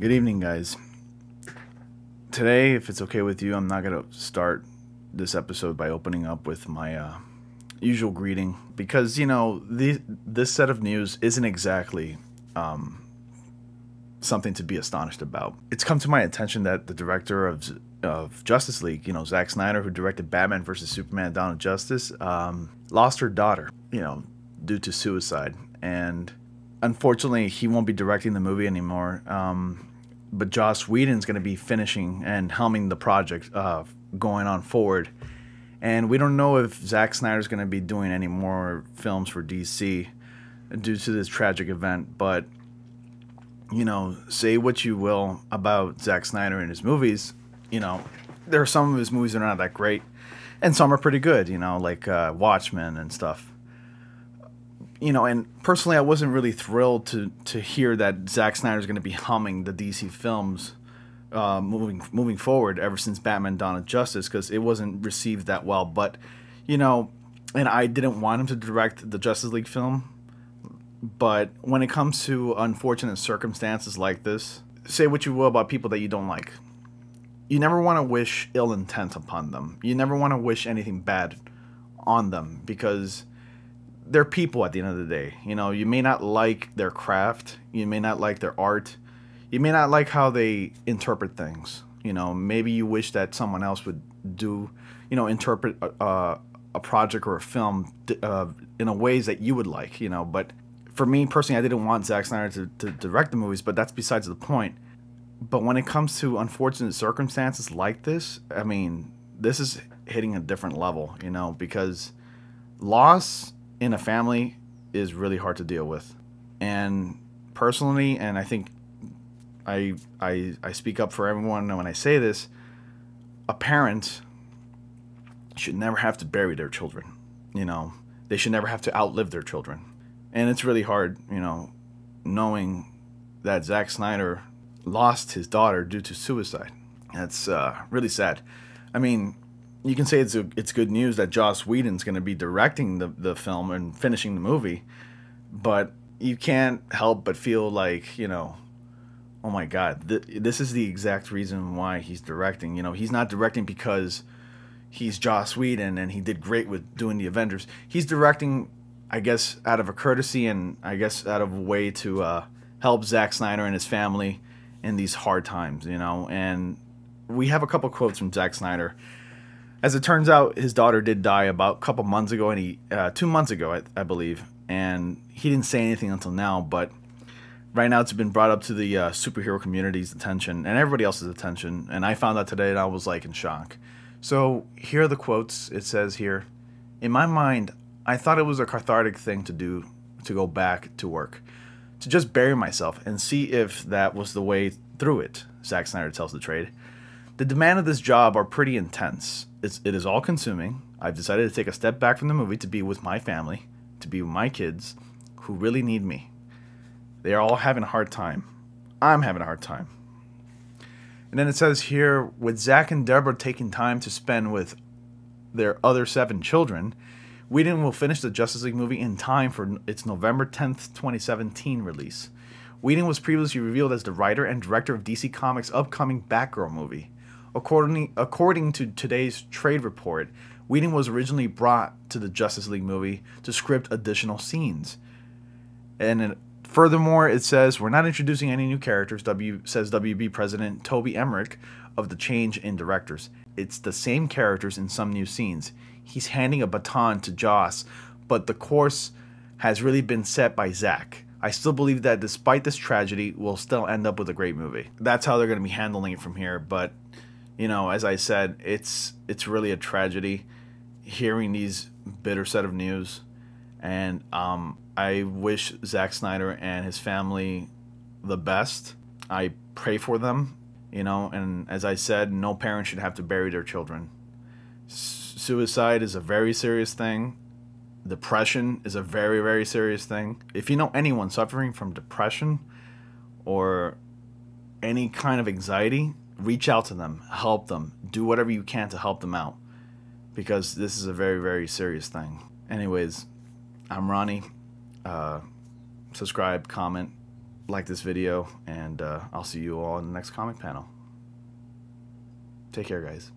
Good evening, guys. Today, if it's okay with you, I'm not going to start this episode by opening up with my usual greeting because, this set of news isn't exactly something to be astonished about. It's come to my attention that the director of Justice League, Zack Snyder, who directed Batman vs. Superman: Dawn of Justice, lost her daughter, due to suicide. And unfortunately, he won't be directing the movie anymore. But Joss Whedon's going to be finishing and helming the project going on forward. And we don't know if Zack Snyder's going to be doing any more films for DC due to this tragic event. But, say what you will about Zack Snyder and his movies, there are some of his movies that are not that great. And some are pretty good, like Watchmen and stuff. And personally, I wasn't really thrilled to hear that Zack Snyder's going to be helming the DC films moving forward ever since Batman: Dawn of Justice, because it wasn't received that well. But, and I didn't want him to direct the Justice League film. But when it comes to unfortunate circumstances like this, say what you will about people that you don't like. You never want to wish ill intent upon them. You never want to wish anything bad on them because they're people at the end of the day. You may not like their craft. You may not like their art. You may not like how they interpret things. Maybe you wish that someone else would interpret a project or a film in a ways that you would like, But for me personally, I didn't want Zack Snyder to direct the movies, but that's besides the point. But when it comes to unfortunate circumstances like this, I mean, this is hitting a different level, because loss in a family is really hard to deal with. And personally, and I think I speak up for everyone when I say this, a parent should never have to bury their children. They should never have to outlive their children. And it's really hard, knowing that Zack Snyder lost his daughter due to suicide. That's really sad. I mean, you can say it's good news that Joss Whedon's going to be directing the film and finishing the movie, but you can't help but feel like, oh my God, this is the exact reason why he's directing. He's not directing because he's Joss Whedon and he did great with doing the Avengers. He's directing, I guess, out of a courtesy and I guess out of a way to help Zack Snyder and his family in these hard times, And we have a couple quotes from Zack Snyder. As it turns out, his daughter did die about a couple months ago, and 2 months ago, I believe, and he didn't say anything until now, but right now it's been brought up to the superhero community's attention and everybody else's attention, and I found out today and I was like in shock. So here are the quotes. It says here, "In my mind, I thought it was a cathartic thing to do, to go back to work, to just bury myself and see if that was the way through it," Zack Snyder tells the trade. "The demand of this job are pretty intense. It is all-consuming. I've decided to take a step back from the movie to be with my family, to be with my kids, who really need me. They are all having a hard time. I'm having a hard time." And then it says here, with Zack and Deborah taking time to spend with their other 7 children, Whedon will finish the Justice League movie in time for its November 10th, 2017 release. Whedon was previously revealed as the writer and director of DC Comics' upcoming Batgirl movie. According to today's trade report, Whedon was originally brought to the Justice League movie to script additional scenes. And furthermore, it says, "We're not introducing any new characters," says WB President Toby Emmerich of the change in directors. "It's the same characters in some new scenes. He's handing a baton to Joss, but the course has really been set by Zack. I still believe that despite this tragedy, we'll still end up with a great movie." That's how they're going to be handling it from here. But, as I said, it's really a tragedy hearing these bitter set of news. And I wish Zack Snyder and his family the best. I pray for them, and as I said, no parent should have to bury their children. Suicide is a very serious thing. Depression is a very, very serious thing. If you know anyone suffering from depression or any kind of anxiety, reach out to them, help them, do whatever you can to help them out, because this is a very, very serious thing. Anyways, I'm Ronnie. Subscribe, comment, like this video, and I'll see you all in the next comic panel. Take care, guys.